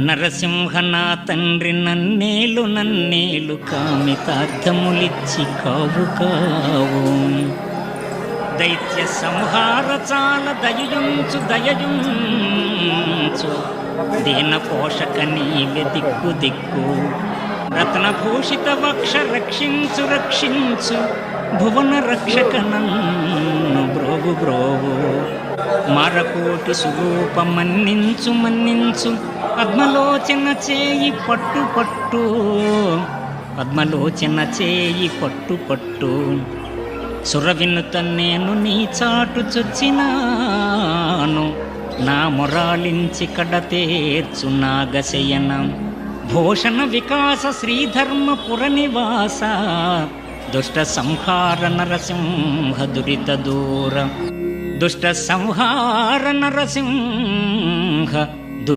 నరసింహ నా తండ్రి నన్నేలు నన్నేలు కామితార్థములిచ్చి కావు కావు. దైత్య సంహార చాల దయయుంచు దయయుంచు, దీన పోషక నీవె దిక్కు దిక్కు. రత్నభూషిత వక్ష రక్షించు రక్షించు, భువన రక్షక నన్ను బ్రోవు బ్రోవు. మరకోటి స్వరూప మన్నించు మన్నించు, పద్మలోచన చేయి పట్టు పట్టు, పద్మలోచన చేయి పట్టు పట్టు. సురవినుత నేను నీ చాటు చొచ్చినాను, నా మొరాలించి కడతేర్చు నాగశయన. భూషణ వికాస శ్రీధర్మపుర నివాస, దుష్ట సంహార నరసింహ దురిత దూర. దుష్ట సంహార నరసింహ